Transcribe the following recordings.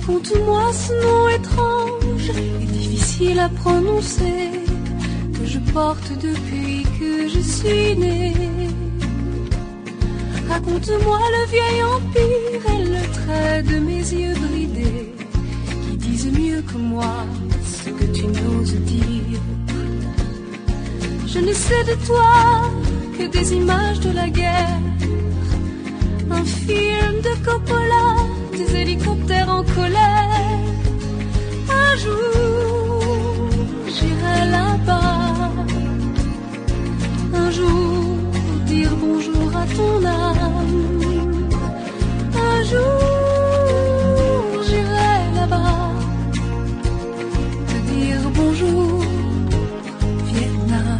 Raconte-moi ce nom étrange et difficile à prononcer que je porte depuis que je suis née. Raconte-moi le vieil empire et le trait de mes yeux bridés qui disent mieux que moi ce que tu n'oses dire. Je ne sais de toi que des images de la guerre, un film de Coppola, des hélicoptères en colère. Un jour, j'irai là-bas. Un jour, dire bonjour à ton âme. Un jour, j'irai là-bas, te dire bonjour, Vietnam.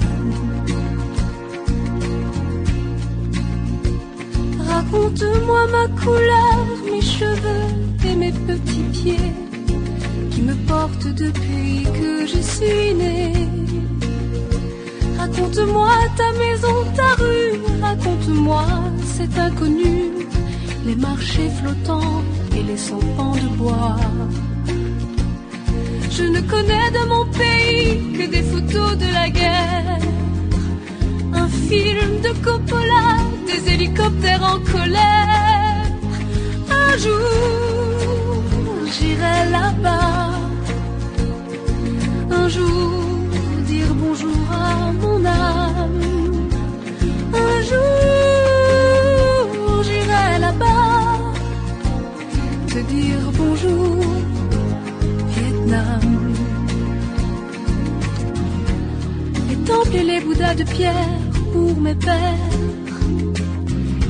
Raconte-moi ma couleur, mes cheveux et mes petits pieds qui me portent depuis que je suis née. Raconte-moi ta maison, ta rue, raconte-moi cet inconnu, les marchés flottants et les sampans de bois. Je ne connais de mon pays que des photos de la guerre, un film de Coppola, des hélicoptères en colère. Un jour, j'irai là-bas. Un jour, dire bonjour à mon âme. Un jour, j'irai là-bas, te dire bonjour, Vietnam. Les temples et les bouddhas de pierre pour mes pères,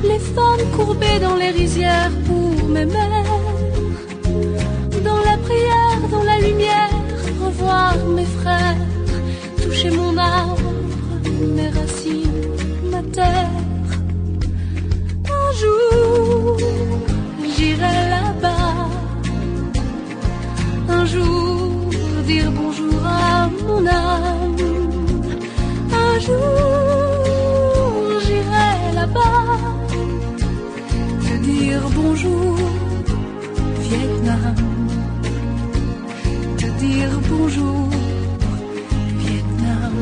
les femmes courbées dans les rizières pour mes mères. Dans la prière, dans la lumière, revoir mes frères, toucher mon arbre, mes racines, ma terre. Un jour, j'irai là-bas. Un jour, dire bonjour à mon âme. Un jour, j'irai là-bas, te dire bonjour, Vietnam. Te dire bonjour, Vietnam.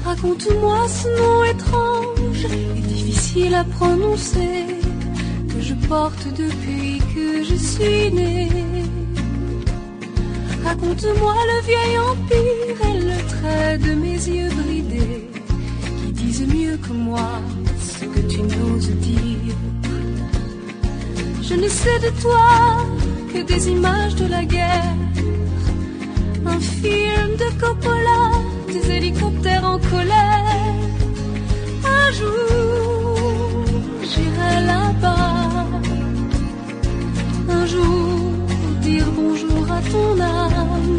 Raconte-moi ce nom étrange et difficile à prononcer que je porte depuis que je suis née. Raconte-moi le vieil empire et le trait de mes yeux bridés qui disent mieux que moi ce que tu n'oses dire. Je ne sais de toi que des images de la guerre, un film de Coppola, des hélicoptères en colère. Un jour, j'irai là-bas. Un jour, dire bonjour à ton âme.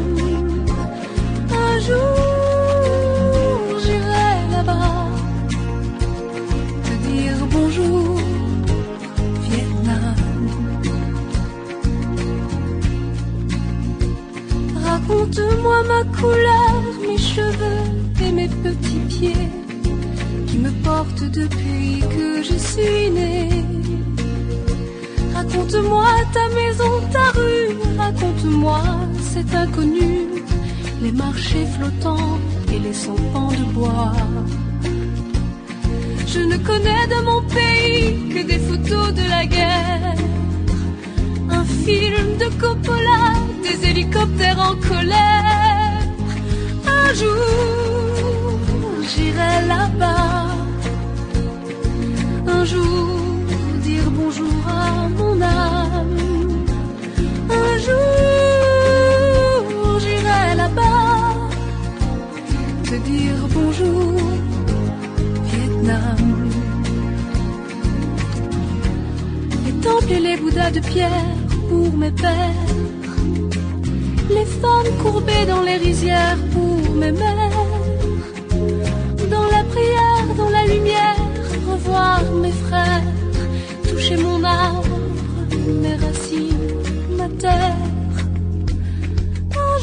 Un jour, j'irai là-bas, te dire bonjour, Vietnam. Raconte-moi ma couleur, mes cheveux et mes petits pieds qui me portent depuis que je suis née. Raconte-moi ta maison, ta rue, raconte-moi cet inconnu, les marchés flottants et les sampans de bois. Je ne connais de mon pays que des photos de la guerre, un film de Coppola, des hélicoptères en colère. Un jour, j'irai là-bas. Un jour, dire bonjour à mon âme. Un jour, j'irai là-bas, te dire bonjour, Vietnam. Les temples et les bouddhas de pierre pour mes pères, les femmes courbées dans les rizières pour mes mères. Dans la prière, dans la lumière, revoir mes frères, toucher mon arbre, mes racines, ma terre. Un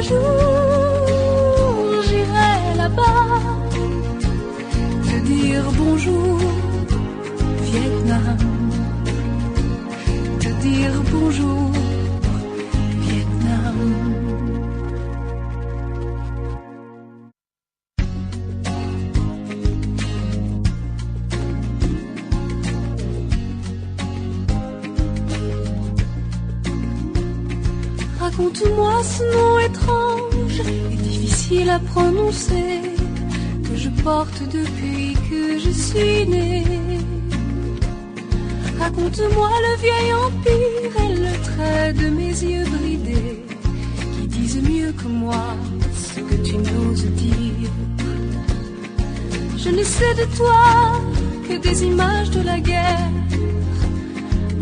jour j'irai là-bas te dire bonjour Vietnam, te dire bonjour Vietnam. Raconte-moi ce nom étrange et difficile à prononcer que je porte depuis que je suis née. Raconte-moi le vieil empire et le trait de mes yeux bridés qui disent mieux que moi ce que tu n'oses dire. Je ne sais de toi que des images de la guerre,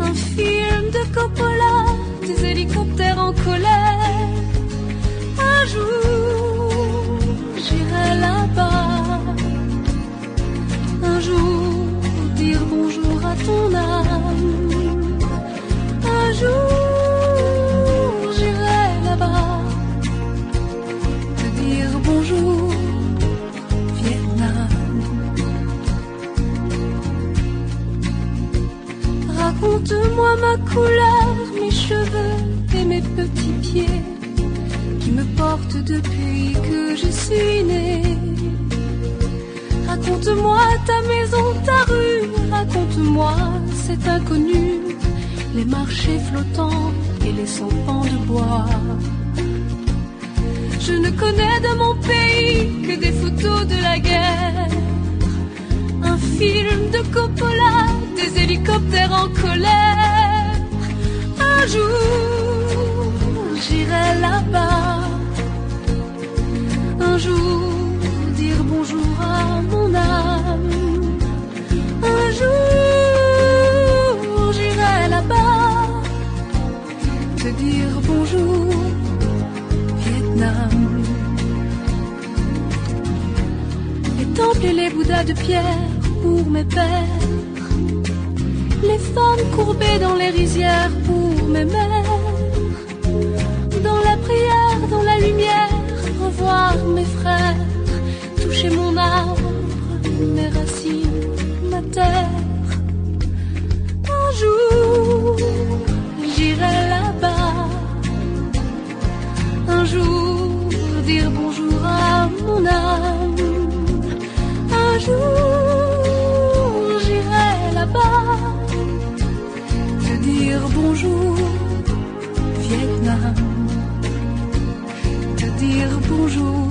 un film de Coppola, des hélicoptères en colère. Un jour, j'irai là-bas. Un jour, dire bonjour à ton âme. Un jour, j'irai là-bas. Te dire bonjour, Vietnam. Raconte-moi ma couleur, mes cheveux et mes petits pieds qui me portent depuis que je suis née. Raconte-moi ta maison, ta rue, raconte-moi cet inconnu, les marchés flottants et les sampans de bois. Je ne connais de mon pays que des photos de la guerre, un film de Coppola, des hélicoptères en colère. Un jour, j'irai là-bas. Un jour, dire bonjour à mon âme. Un jour, j'irai là-bas. Te dire bonjour, Vietnam. Les temples et les bouddhas de pierre pour mes pères, les femmes courbées dans les rizières pour mes mères. Dans la prière, dans la lumière, revoir mes frères, toucher mon arbre, mes racines, ma terre. Un jour, j'irai là-bas. Un jour, dire bonjour à mon âme. Un jour, j'irai là-bas. Te dire bonjour, Vietnam. Te dire bonjour,